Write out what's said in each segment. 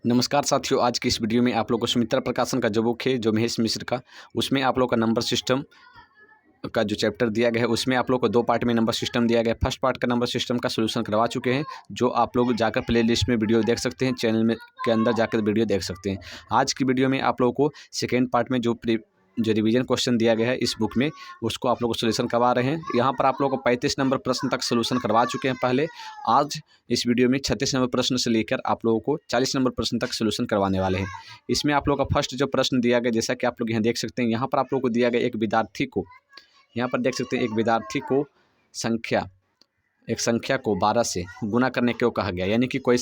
नमस्कार साथियों, आज की इस वीडियो में आप लोगों को सुमित्रा प्रकाशन का जो बुक है, जो महेश मिश्र का, उसमें आप लोगों का नंबर सिस्टम का जो चैप्टर दिया गया है, उसमें आप लोग को 2 पार्ट में नंबर सिस्टम दिया गया है। फर्स्ट पार्ट का नंबर सिस्टम का सॉल्यूशन करवा चुके हैं, जो आप लोग जाकर प्लेलिस्ट में वीडियो देख सकते हैं, चैनल में के अंदर जाकर वीडियो देख सकते हैं। आज की वीडियो में आप लोगों को सेकेंड पार्ट में जो रिवीजन क्वेश्चन दिया गया है इस बुक में, उसको आप लोग को सॉल्यूशन करवा रहे हैं। यहाँ पर आप लोगों को 35 नंबर प्रश्न तक सॉल्यूशन करवा चुके हैं पहले। आज इस वीडियो में 36 नंबर प्रश्न से लेकर आप लोगों को 40 नंबर प्रश्न तक सॉल्यूशन करवाने वाले हैं। इसमें आप लोगों का फर्स्ट जो प्रश्न दिया गया, जैसा कि आप लोग यहाँ देख सकते हैं, यहाँ पर आप लोगों को दिया गया यहाँ पर देख सकते हैं, एक विद्यार्थी को एक संख्या को 12 से गुना करने को कहा गया। यानी कि कोई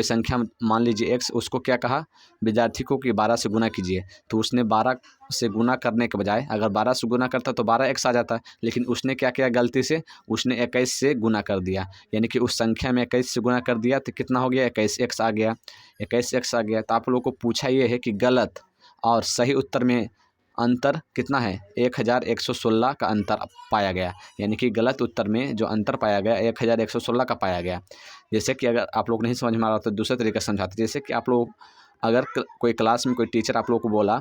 संख्या मान लीजिए x, उसको क्या कहा विद्यार्थी को कि 12 से गुना कीजिए। तो उसने 12 से गुना करने के बजाय अगर 12 से गुना करता तो 12x आ जाता, लेकिन उसने क्या किया गलती से, उसने 21 से गुना कर दिया। यानी कि उस संख्या में 21 से गुना कर दिया तो कितना हो गया, 21x आ गया। 21x आ गया। तो आप लोगों को पूछा ये है कि गलत और सही उत्तर में अंतर कितना है। 1116 का अंतर पाया गया। यानी कि गलत उत्तर में जो अंतर पाया गया 1116 का पाया गया। जैसे कि अगर आप लोग नहीं समझ में आ रहा तो दूसरे तरीके से समझाते। जैसे कि आप लोग अगर कोई क्लास में कोई टीचर आप लोगों को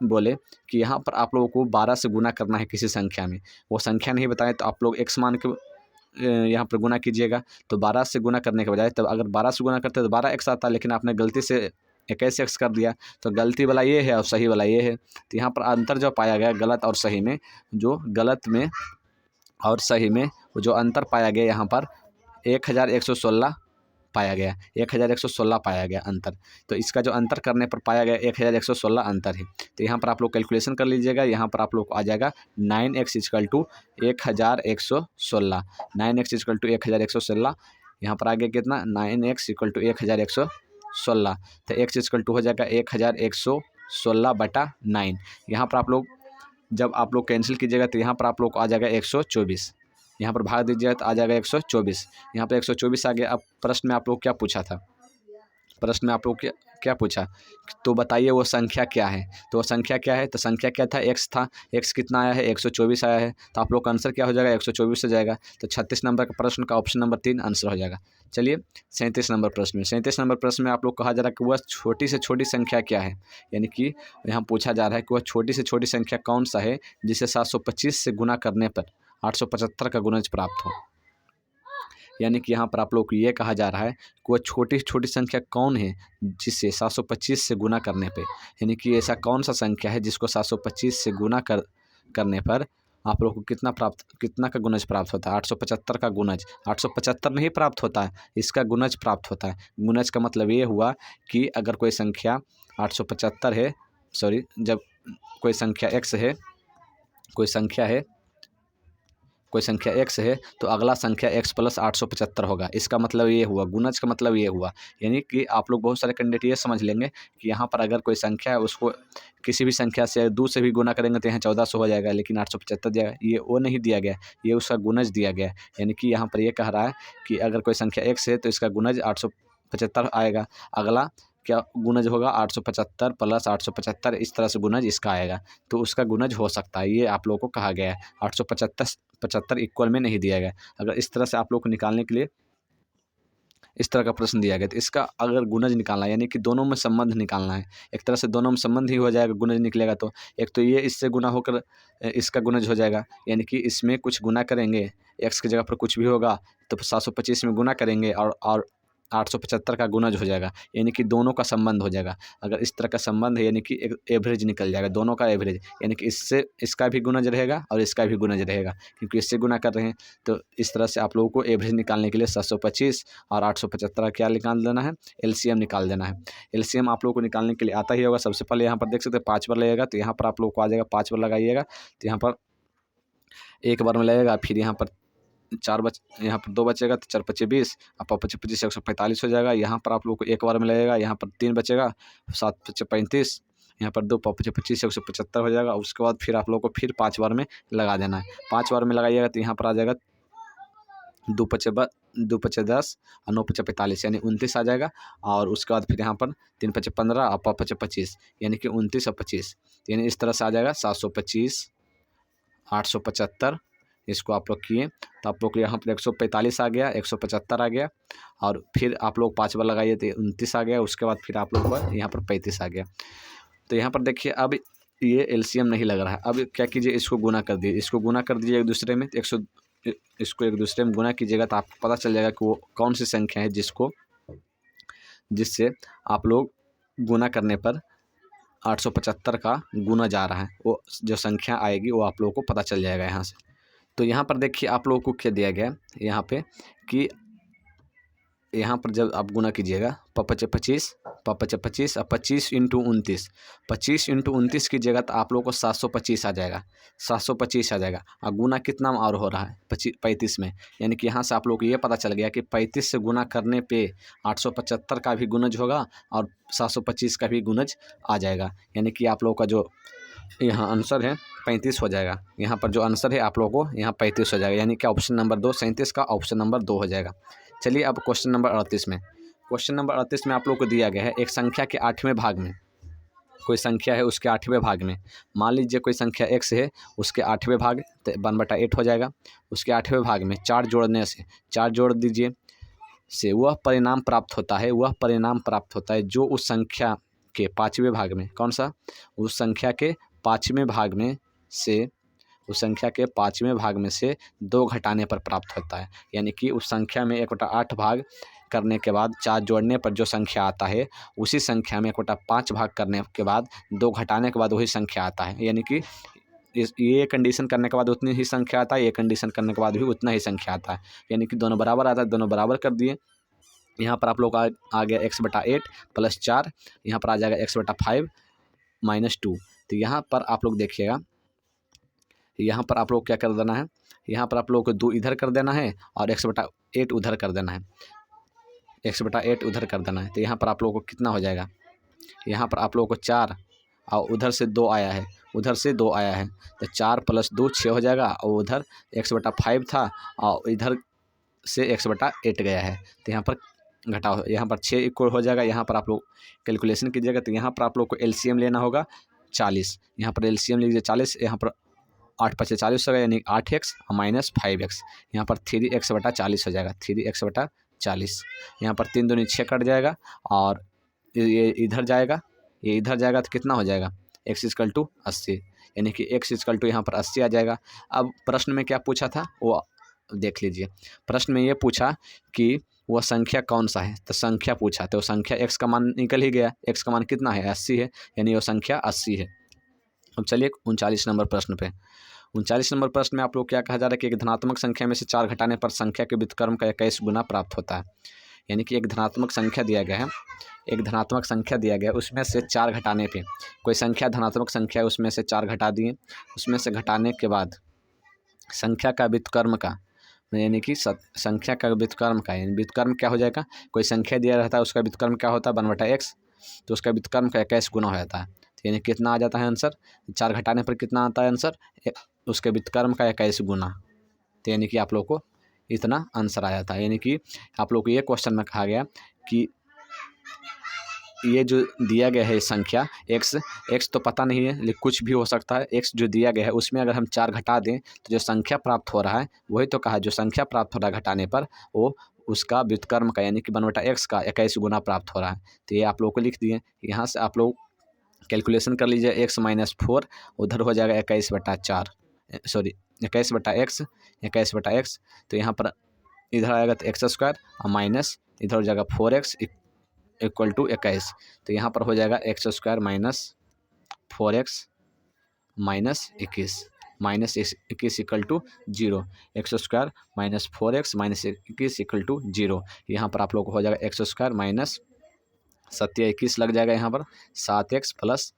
बोले कि यहाँ पर आप लोगों को 12 से गुना करना है किसी संख्या में, वो संख्या नहीं बताएं तो आप लोग x मान के यहाँ पर गुना कीजिएगा। तो 12 से गुना करने के बजाय, तब अगर 12 से गुना करते तो 12x आता, लेकिन आपने गलती से 21x कर दिया। तो गलती वाला ये है और सही वाला ये है। तो यहाँ पर अंतर जो पाया गया गलत और सही में, जो गलत में और सही में जो अंतर पाया गया, यहाँ पर 1116 पाया गया। 1116 पाया गया अंतर। तो इसका जो अंतर करने पर पाया गया 1116 अंतर है। तो यहाँ पर आप लोग कैलकुलेशन कर लीजिएगा। यहाँ पर आप लोग को आ जाएगा 9x = 1116। 9x = 1116। यहाँ पर आ गया कितना, 9x = 1116। तो x = हो जाएगा 1116/9। यहाँ पर आप लोग जब आप लोग कैंसिल कीजिएगा तो यहाँ पर आप लोग को आ जाएगा 124। यहाँ पर भाग दीजिएगा तो आ जाएगा 124। यहाँ पर 124 आ गया। अब प्रश्न में आप लोग क्या पूछा था, प्रश्न में आप लोग क्या पूछा, तो बताइए वो संख्या क्या है। तो वो संख्या क्या है, तो संख्या क्या था, x था। x कितना आया है, 124 आया है। तो आप लोग का आंसर क्या हो जाएगा, 124 हो जाएगा। तो 36 नंबर का प्रश्न का ऑप्शन नंबर 3 आंसर हो जाएगा। चलिए 37 नंबर प्रश्न में, 37 नंबर प्रश्न में आप लोग कहा जा रहा है कि वह छोटी से छोटी संख्या क्या है। यानी कि यहाँ पूछा जा रहा है कि वह छोटी से छोटी संख्या कौन सा है जिसे 725 से गुना करने पर 875 का गुणज प्राप्त हो। यानी कि यहाँ पर आप लोग को ये कहा जा रहा है कि वह छोटी छोटी संख्या कौन है जिससे 725 से गुना करने पे, यानी कि ऐसा कौन सा संख्या है जिसको 725 से गुना करने पर आप लोग को कितना का गुणज प्राप्त होता है, 875 का गुणज। 875 नहीं प्राप्त होता है, इसका गुणज प्राप्त होता है। गुणज का मतलब ये हुआ कि अगर कोई संख्या 875 है, जब कोई संख्या x है तो अगला संख्या x + 875 होगा। इसका मतलब ये हुआ, गुणज का मतलब ये हुआ। यानी कि आप लोग बहुत सारे कैंडिडेट ये समझ लेंगे कि यहाँ पर अगर कोई संख्या है उसको किसी भी संख्या से 2 से भी गुना करेंगे तो यहाँ 1400 हो जाएगा, लेकिन 875 दिया गया, ये वो नहीं दिया गया, ये उसका गुणज दिया गया। यानी कि यहाँ पर ये कह रहा है कि अगर कोई संख्या x है तो इसका गुणज 875 आएगा। अगला क्या गुणज होगा, 875 + 875, इस तरह से गुणज इसका आएगा। तो उसका गुणज हो सकता है, ये आप लोगों को कहा गया है। 875 इक्वल में नहीं दिया गया। अगर इस तरह से आप लोग को निकालने के लिए इस तरह का प्रश्न दिया गया तो इसका अगर गुणज निकालना है, यानी कि दोनों में संबंध निकालना है। एक तरह से दोनों में संबंध ही हो जाएगा, गुणज निकलेगा। तो एक तो ये इससे गुना होकर इसका गुणज हो जाएगा। यानी कि इसमें कुछ गुना करेंगे, x की जगह पर कुछ भी होगा तो 725 में गुना करेंगे और 875 का गुणज हो जाएगा। यानी कि दोनों का संबंध हो जाएगा। अगर इस तरह का संबंध है यानी कि एक एवरेज निकल जाएगा, दोनों का एवरेज। यानी कि इससे इसका भी गुणज रहेगा और इसका भी गुणज रहेगा, क्योंकि इससे गुना कर रहे हैं। तो इस तरह से आप लोगों को एवरेज निकालने के लिए 725 और 875 क्या निकाल देना है, एलसीएम निकाल देना है। एलसीएम आप लोगों को निकालने के लिए आता ही होगा। सबसे पहले यहाँ पर देख सकते हैं 5 बार लगेगा, तो यहाँ पर आप लोगों को आ जाएगा 5 बार लगाइएगा। तो यहाँ पर 1 बार में लगेगा, फिर यहाँ पर 2 बचेगा तो 4 × 5 = 20 और 5 × 25 = 145 हो जाएगा। यहाँ पर आप लोग को 1 बार में लगेगा, यहाँ पर 3 बचेगा, 7 × 5 = 35, यहाँ पर 2 × 5 = 25 = 175 हो जाएगा। उसके बाद फिर आप लोग को फिर 5 बार में लगा देना है। 5 बार में लगाइएगा तो यहाँ पर आ जाएगा 2 × 5 = 10 और 9 × 5 = 45, यानी 29 आ जाएगा। और उसके बाद फिर यहाँ पर 3 × 5 = 15 और 5 × 5 = 25, यानी कि 29 और 25, यानी इस तरह से आ जाएगा 725, 875 इसको आप लोग किए तो आप लोग यहाँ पर 145 आ गया, 175 आ गया, और फिर आप लोग 5 बार लगाइए तो 29 आ गया। उसके बाद फिर आप लोग को यहाँ पर 35 आ गया। तो यहाँ पर देखिए अब ये एलसीएम नहीं लग रहा है। अब क्या कीजिए, इसको गुना कर दीजिए, इसको गुना कर दीजिए एक दूसरे में। इसको एक दूसरे में गुना कीजिएगा तो आपको पता चल जाएगा कि वो कौन सी संख्या है जिससे आप लोग गुना करने पर 875 का गुना जा रहा है। वो जो संख्या आएगी वो आप लोगों को पता चल जाएगा यहाँ से। तो यहाँ पर देखिए आप लोगों को क्या दिया गया यहाँ पे कि यहाँ पर जब आप गुना कीजिएगा 25 25 और 25 इंटू 29, 25 इंटू 29 कीजिएगा तो आप लोगों को 725 आ जाएगा, 725 आ जाएगा। और गुना कितना और हो रहा है 35 में, यानी कि यहाँ से आप लोग को ये पता चल गया कि 35 से गुना करने पे 875 का भी गुणज होगा और 725 का भी गुणज आ जाएगा। यानी कि आप लोगों का जो यहाँ आंसर है 35 हो जाएगा। यहाँ पर जो आंसर है आप लोगों को यहाँ 35 हो जाएगा, यानी कि ऑप्शन नंबर 2 37 का ऑप्शन नंबर 2 हो जाएगा। चलिए अब क्वेश्चन नंबर 38 में, क्वेश्चन नंबर 38 में आप लोग को दिया गया है एक संख्या के 8वें भाग में, कोई संख्या है उसके 8वें भाग में, मान लीजिए कोई संख्या x है, उसके 8वें भाग तो 1/8 हो जाएगा। उसके 8वें भाग में 4 जोड़ने से, 4 जोड़ दीजिए से वह परिणाम प्राप्त होता है, वह परिणाम प्राप्त होता है जो उस संख्या के 5वें भाग में, कौन सा, उस संख्या के 5वें भाग में से, उस संख्या के 5वें भाग में से 2 घटाने पर प्राप्त होता है। यानी कि उस संख्या में 1/8 भाग करने के बाद 4 जोड़ने पर जो संख्या आता है, उसी संख्या में 1/5 भाग करने के बाद 2 घटाने के बाद वही संख्या आता है। यानी कि ये कंडीशन करने के बाद उतनी ही संख्या आता है, ये कंडीशन करने के बाद भी उतना ही संख्या आता है। यानी कि दोनों बराबर आता है, दोनों बराबर कर दिए। यहाँ पर आप लोग आ गया x/8 + 4, यहाँ पर आ जाएगा x/5 - 2। तो यहाँ पर आप लोग देखिएगा, यहाँ पर आप लोग क्या कर देना है, यहाँ पर आप लोग को 2 इधर कर देना है और x/8 उधर कर देना है, x/8 उधर कर देना है। तो यहाँ पर आप लोगों को कितना हो जाएगा, यहाँ पर आप लोगों को 4 और उधर से 2 आया है, उधर से 2 आया है, तो 4 + 2 6 हो जाएगा। और उधर x/5 था और इधर से x/8 गया है, तो यहाँ पर घटाओ, यहाँ पर 6 इक्वल हो जाएगा। यहाँ पर आप लोग कैलकुलेशन कीजिएगा तो यहाँ पर आप लोग को एलसीएम लेना होगा 40। यहाँ पर एलसीएम लीजिए 40, यहाँ पर 8 × 5 = 40 होगा, यानी 8x - 5x, यहाँ पर 3x/40 हो जाएगा, 3x/40। यहाँ पर 3 दूनी 6 कट जाएगा और ये इधर जाएगा, ये इधर जाएगा तो कितना हो जाएगा, x = 80, यानी कि x = यहाँ पर 80 आ जाएगा। अब प्रश्न में क्या पूछा था वो देख लीजिए। प्रश्न में ये पूछा कि वह संख्या कौन सा है, तो संख्या पूछा, तो संख्या x का मान निकल ही गया, x का मान कितना है 80 है, यानी वो संख्या 80 है। अब चलिए 39 नंबर प्रश्न पे। 39 नंबर प्रश्न में आप लोग क्या कहा जा रहा है कि एक धनात्मक संख्या में से 4 घटाने पर संख्या के व्युत्क्रम का 21 गुना प्राप्त होता है। यानी कि एक धनात्मक संख्या दिया गया है, एक धनात्मक संख्या दिया गया है, उसमें से 4 घटाने पे, कोई संख्या धनात्मक संख्या है उसमें से 4 घटा दिए, उसमें से घटाने के बाद संख्या का व्युत्क्रम का, यानी कि संख्या का व्युत्क्रम का, यानी व्युत्क्रम क्या हो जाएगा, कोई संख्या दिया रहता है उसका व्युत्क्रम क्या होता है 1/x, तो उसका व्युत्क्रम का 21 गुना हो जाता है। तो यानी कितना आ जाता है आंसर, 4 घटाने पर कितना आता है आंसर, उसके व्युत्क्रम का 21 गुना। तो यानी कि आप लोग को इतना आंसर आ जाता है। यानी कि आप लोग को ये क्वेश्चन में कहा गया कि ये जो दिया गया है संख्या x तो पता नहीं है, लेकिन कुछ भी हो सकता है। x जो दिया गया है उसमें अगर हम 4 घटा दें तो जो संख्या प्राप्त हो रहा है, वही तो कहा, जो संख्या प्राप्त हो रहा है घटाने पर वो उसका व्युत्क्रम का, यानी कि 1/x का 21 गुना प्राप्त हो रहा है। तो ये आप लोग को लिख दिए। यहाँ से आप लोग कैलकुलेशन कर लीजिए, x - 4 उधर हो जाएगा 21/4, सॉरी 21/x, 21/x। तो यहाँ पर इधर आएगा तो x² और माइनस इधर हो जाएगा 4x = 21। तो यहाँ पर हो जाएगा x² - 4x - 21 -21 = 0, x² - 4x - 21 = 0। यहाँ पर आप लोग को हो जाएगा x² - 7 लग जाएगा, यहाँ पर 7x +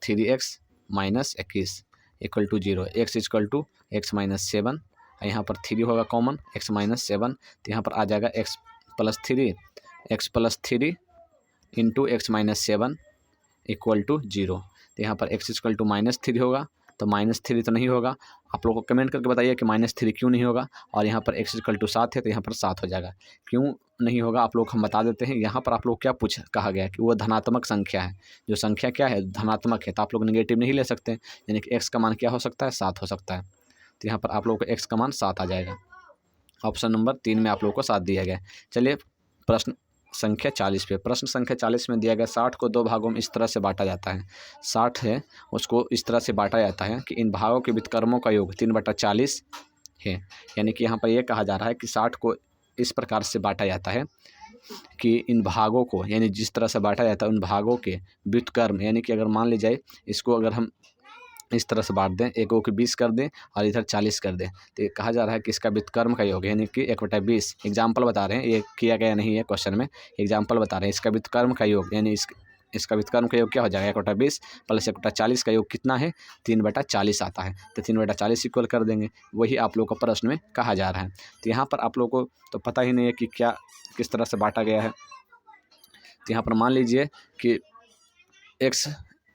3x - 21 = 0, x = x - 7, यहाँ पर 3 होगा कॉमन, x - 7, तो यहाँ पर आ जाएगा x + 3 इंटू x - 7 = 0। तो यहाँ पर x = -3 होगा, तो -3 तो नहीं होगा। आप लोग को कमेंट करके बताइए कि -3 क्यों नहीं होगा। और यहाँ पर x = 7 है तो यहाँ पर 7 हो जाएगा। क्यों नहीं होगा आप लोग हम बता देते हैं। यहाँ पर आप लोग क्या कहा गया कि वो धनात्मक संख्या है, जो संख्या क्या है धनात्मक है, तो आप लोग नेगेटिव नहीं ले सकते, यानी कि x का मान क्या हो सकता है 7 हो सकता है। तो यहाँ पर आप लोगों को x का मान 7 आ जाएगा। ऑप्शन नंबर 3 में आप लोगों को 7 दिया गया। चलिए प्रश्न संख्या 40 पे। प्रश्न संख्या 40 में दिया गया 60 को 2 भागों में इस तरह से बांटा जाता है। 60 है उसको इस तरह से बांटा जाता है कि इन भागों के व्युत्क्रमों का योग 3/40 है। यानी कि यहाँ पर यह कहा जा रहा है कि 60 को इस प्रकार से बांटा जाता है कि इन भागों को, यानी जिस तरह से बांटा जाता है उन भागों के व्युत्क्रम, यानी कि अगर मान लीजिए इसको अगर हम इस तरह से बांट दें, एक को 20 कर दें और इधर 40 कर दें, तो ये कहा जा रहा है कि इसका व्युत्क्रम का योग यानी कि 1/20। एग्जाम्पल बता रहे हैं, ये किया गया नहीं है क्वेश्चन में, एग्जाम्पल बता रहे हैं। इसका व्युत्क्रम का योग यानी इसका व्युत्क्रम का योग क्या हो जाएगा, 1/20 प्लस 1/40 का योग कितना है, 3/40 आता है। तो 3/40 इक्वल कर देंगे, वही आप लोग को प्रश्न में कहा जा रहा है। तो यहाँ पर आप लोग को तो पता ही नहीं है कि क्या किस तरह से बांटा गया है। तो यहाँ पर मान लीजिए कि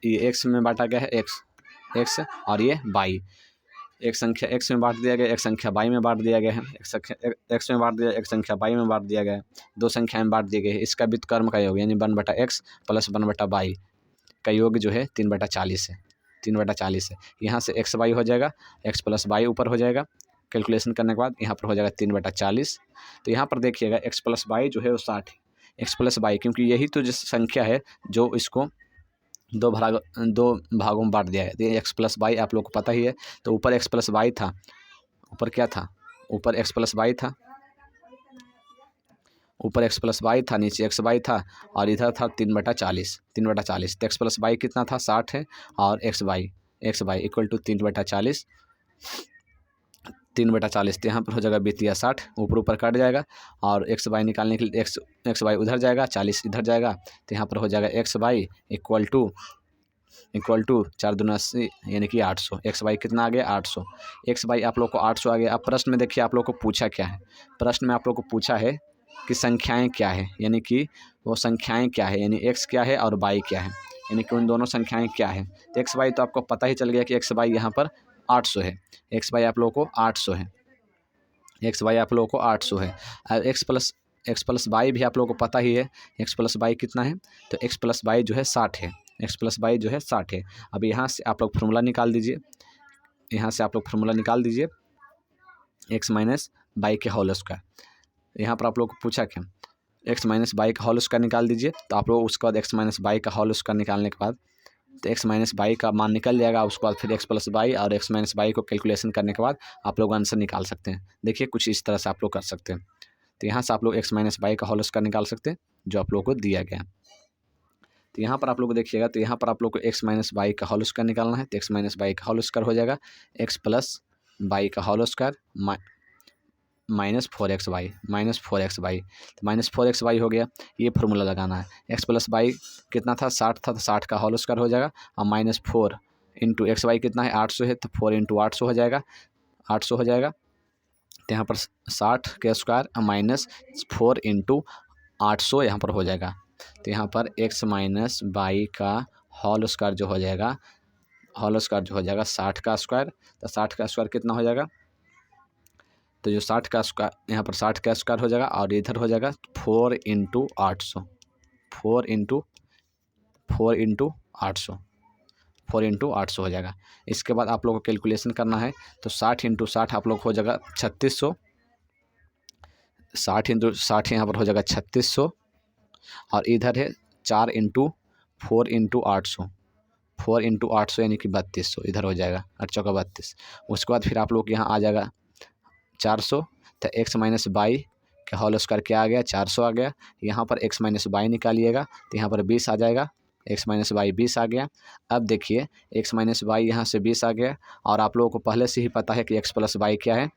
ये x में बांटा गया है, x और ये y। एक संख्या x में बांट दिया गया, एक संख्या y में बांट दिया गया है। एक संख्या x में बांट दिया, एक संख्या y में बांट दिया गया है। दो संख्या में बांट दिए गए हैं। इसका व्युत्क्रम का योग यानी 1/x प्लस 1/y का योग जो है 3/40 है। 3/40 है। यहाँ से x y हो जाएगा, x प्लस y ऊपर हो जाएगा। कैलकुलेशन करने के बाद यहाँ पर हो जाएगा 3/40। तो यहाँ पर देखिएगा x प्लस y जो है वो 60 है। x प्लस y क्योंकि यही तो जो संख्या है जो इसको दो भागों में बांट दिया है। तो एक्स प्लस वाई आप लोग को पता ही है। तो ऊपर एक्स प्लस वाई था, ऊपर क्या था, ऊपर एक्स प्लस वाई था, ऊपर एक्स प्लस वाई था, नीचे एक्स वाई था और इधर था 3/40। 3/40 तो एक्स प्लस वाई कितना था, 60 है और एक्स वाई इक्वल टू 3/40। 3/40 तो यहाँ पर हो जाएगा 20/60, ऊपर कट जाएगा और एक्स वाई निकालने के लिए एक्स वाई उधर जाएगा, 40 इधर जाएगा। तो यहाँ पर हो जाएगा एक्स वाई इक्वल टू 4 दूना 80 यानी कि 800। एक्स वाई कितना आ गया, 800। एक्स वाई आप लोग को 800 आ गया। अब प्रश्न में देखिए आप लोग को पूछा क्या है, प्रश्न में आप लोग को पूछा है कि संख्याएँ क्या है, यानी कि वो संख्याएँ क्या है, यानी एक्स क्या है और वाई क्या है, यानी कि उन दोनों संख्याएँ क्या है। तो एक्स वाई तो आपको पता ही चल गया कि एक्स वाई यहाँ पर 800 है। एक्स वाई आप लोगों को 800 है, एक्स वाई आप लोगों को 800 है। और एक्स प्लस वाई भी आप लोगों को पता ही है, एक्स प्लस वाई कितना है, तो एक्स प्लस वाई जो है 60 है। एक्स प्लस वाई जो है 60 है। अब यहाँ से आप लोग फार्मूला निकाल दीजिए, यहाँ से आप लोग फार्मूला निकाल दीजिए एक्स माइनस वाई के होल स्क्वायर। यहाँ पर आप लोग को पूछा क्या, एक्स माइनस वाई का होल स्क्वायर निकाल दीजिए। तो आप लोग उसके बाद एक्स माइनस वाई का होल स्क्वायर निकालने के बाद तो एक्स माइनस वाई का मान निकल जाएगा। उसके बाद फिर एक्स प्लस वाई और एक्स माइनस वाई को कैलकुलेशन करने के बाद आप लोग आंसर निकाल सकते हैं। देखिए कुछ इस तरह से आप लोग कर सकते हैं। तो यहाँ से आप लोग एक्स माइनस वाई का होल स्क्वायर निकाल सकते हैं जो आप लोग को दिया गया। तो यहाँ पर आप लोग देखिएगा, तो यहाँ पर आप लोग को एक्स माइनस वाई का होल स्क्वायर निकालना है। तो एक्स माइनस वाई का होल स्क्वायर हो जाएगा एक्स प्लस वाई का होल स्क्वायर -4xy -4xy। तो -4xy हो गया, ये फार्मूला लगाना है। एक्स प्लस वाई कितना था, 60 था, तो 60 का होल स्क्वायर हो जाएगा और -4 इंटू एक्स वाई कितना है, 800 है, तो 4 इंटू 800 हो जाएगा, 800 हो जाएगा। तो यहाँ पर 60 के स्क्वायर -4 इंटू 800 यहाँ पर हो जाएगा। तो यहाँ पर एक्स माइनस वाई का होल स्क्वायर जो हो जाएगा, 60 का स्क्वायर। तो 60 का स्क्वायर कितना हो जाएगा, तो जो 60 का स्क्वायर यहाँ पर 60 का स्क्वायर हो जाएगा और इधर हो जाएगा 4 इंटू 800 हो जाएगा। इसके बाद आप लोग को कैलकुलेशन करना है। तो 60 इंटू 60 आप लोग हो जाएगा 3600। 60 इंटू 60 यहाँ पर हो जाएगा 3600 और इधर है 4 इंटू 4 इंटू 800, 4 इंटू 800 यानी कि 3200 इधर हो जाएगा, 8 चौका 32। उसके बाद फिर आप लोग यहाँ आ जाएगा 400। तो एक्स माइनस वाई का होल स्क्वायर क्या आ गया, 400 आ गया। यहाँ पर एक्स माइनस वाई निकालिएगा तो यहाँ पर 20 आ जाएगा, एक्स माइनस वाई 20 आ गया। अब देखिए एक्स माइनस वाई यहाँ से 20 आ गया और आप लोगों को पहले से ही पता है कि एक्स प्लस वाई क्या है,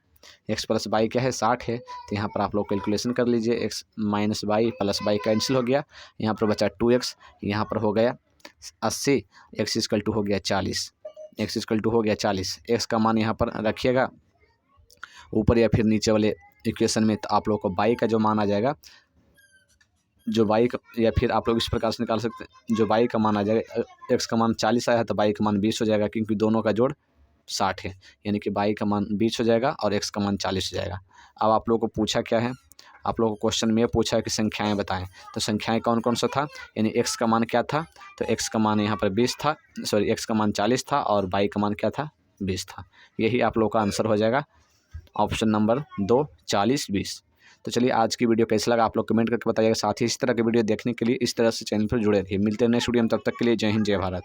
एक्स प्लस वाई क्या है, 60 है। तो यहाँ पर आप लोग कैलकुलेशन कर लीजिए, X minus Y plus Y cancel हो गया, यहाँ पर बचा 2x, यहाँ पर हो गया 80, एक्स इक्वल टू हो गया 40, एक्स इक्वल टू हो गया 40। एक्स का मान यहाँ पर रखिएगा ऊपर या फिर नीचे वाले इक्वेशन में। तो आप लोग को वाई का जो मान आ जाएगा, जो वाई का, या फिर आप लोग इस प्रकार से निकाल सकते हैं, जो वाई का मान आ जाएगा, एक्स का मान 40 आया है तो वाई का मान 20 हो जाएगा, क्योंकि दोनों का जोड़ 60 है, यानी कि वाई का मान 20 हो जाएगा और एक्स का मान 40 हो जाएगा। अब आप लोगों को पूछा क्या है, आप लोगों को क्वेश्चन में पूछा है कि संख्याएं बताएं। तो संख्याएं कौन कौन सा था, यानी एक्स का मान क्या था, तो एक्स का मान यहाँ पर 20 था, सॉरी एक्स का मान 40 था और वाई का मान क्या था, 20 था। यही आप लोग का आंसर हो जाएगा ऑप्शन नंबर 2 40 20। तो चलिए आज की वीडियो कैसा लगा आप लोग कमेंट करके बताइएगा। साथ ही इस तरह की वीडियो देखने के लिए इस तरह से चैनल पर जुड़े रहिए। मिलते हैं नेक्स्ट वीडियो में, तब तक के लिए जय हिंद जय भारत।